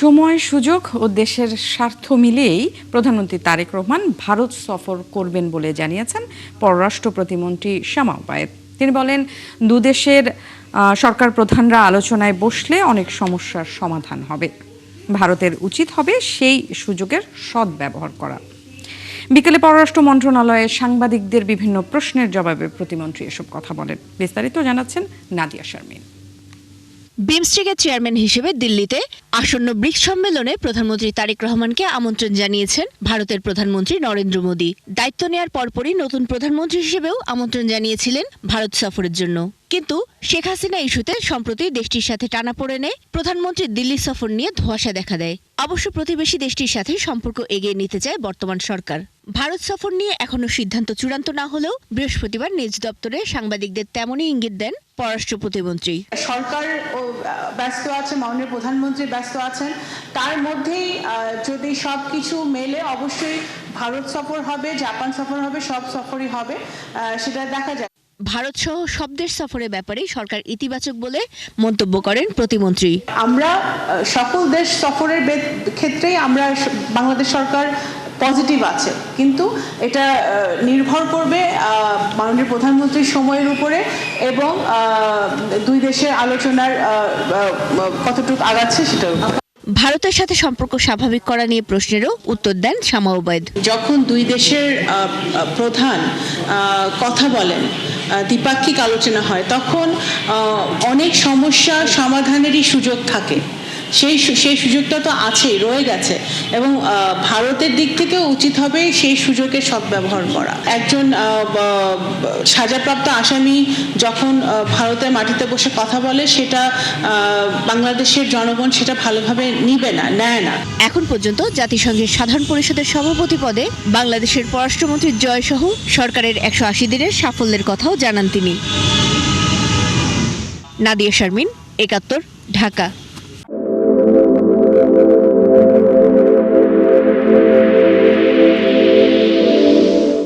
সময় সুযোগ ও দেশের স্বার্থ মিলিয়েই প্রধানমন্ত্রী তারেক রহমান ভারত সফর করবেন বলে জানিয়েছেন পররাষ্ট্র প্রতিমন্ত্রী শামা ওবায়েদ। তিনি বলেন, দুদেশের সরকার প্রধানরা আলোচনায় বসলে অনেক সমস্যার সমাধান হবে। ভারতের উচিত হবে সেই সুযোগের সদ্ব্যবহার করা। বিকেলে পররাষ্ট্র মন্ত্রণালয়ে সাংবাদিকদের বিভিন্ন প্রশ্নের জবাবে প্রতিমন্ত্রী এসব কথা বলেন। বিস্তারিত জানাচ্ছেন নাদিয়া শারমিন। বিমস্টেকের চেয়ারম্যান হিসেবে দিল্লিতে আসন্ন ব্রিক্স সম্মেলনে প্রধানমন্ত্রী তারেক রহমানকে আমন্ত্রণ জানিয়েছেন ভারতের প্রধানমন্ত্রী নরেন্দ্র মোদী। দায়িত্ব নেয়ার পরপরই নতুন প্রধানমন্ত্রী হিসেবেও আমন্ত্রণ জানিয়েছিলেন ভারত সফরের জন্য। কিন্তু শেখ হাসিনা ইস্যুতে সম্প্রতি দেশটির সাথে টানাপোড়েনে প্রধানমন্ত্রীর দিল্লি সফর নিয়ে ধোঁয়াশা দেখা দেয়। অবশ্য প্রতিবেশী দেশটির সাথে সম্পর্ক এগিয়ে নিতে চায় বর্তমান সরকার। ভারত সফর নিয়ে এখনো সিদ্ধান্ত চূড়ান্ত না হলেও বৃহস্পতিবার নিজ দপ্তরে সাংবাদিকদের তেমনই ইঙ্গিত দেন পররাষ্ট্র প্রতিমন্ত্রী। সরকার ব্যস্ত আছে, মাননীয় প্রধানমন্ত্রী ব্যস্ত আছেন, তার মধ্যেই যদি সবকিছু মেলে অবশ্যই ভারত সফর হবে, জাপান সফর হবে, সব সফরই হবে, সেটা দেখা যায়। ভারত সহ সব দেশ সফরের ব্যাপারে সরকার ইতিবাচক বলে মন্তব্য করেন প্রতিমন্ত্রী। আমরা সকল দেশ সফরের ক্ষেত্রেই আমরা বাংলাদেশ সরকার পজিটিভ আছে, কিন্তু এটা নির্ভর করবে মাননীয় প্রধানমন্ত্রীর সময়ের উপরে এবং দুই দেশের আলোচনার কতটুকু আগাচ্ছে সেটার উপর। ভারতের সাথে সম্পর্ক স্বাভাবিক করা নিয়ে প্রশ্নেরও উত্তর দেন শামা ওবায়েদ। যখন দুই দেশের প্রধান কথা বলেন, দ্বিপাক্ষিক আলোচনা হয়, তখন অনেক সমস্যা সমাধানেরই সুযোগ থাকে। সেই সুযোগটা তো আছেই, রয়ে গেছে, এবং ভারতের দিক থেকেও উচিত হবে সেই সুযোগের সদ্ব্যবহার করা। একজন সাজাপ্রাপ্ত আসামি যখন ভারতের মাটিতে বসে কথা বলে, সেটা বাংলাদেশের জনগণ সেটা ভালোভাবে নিবে না, নেয় না। এখন পর্যন্ত জাতিসংঘের সাধারণ পরিষদের সভাপতি পদে বাংলাদেশের পররাষ্ট্রমন্ত্রীর জয়সহ সরকারের 180 দিনের সাফল্যের কথাও জানান তিনি। নাদিয়া শারমিন, 71, ঢাকা।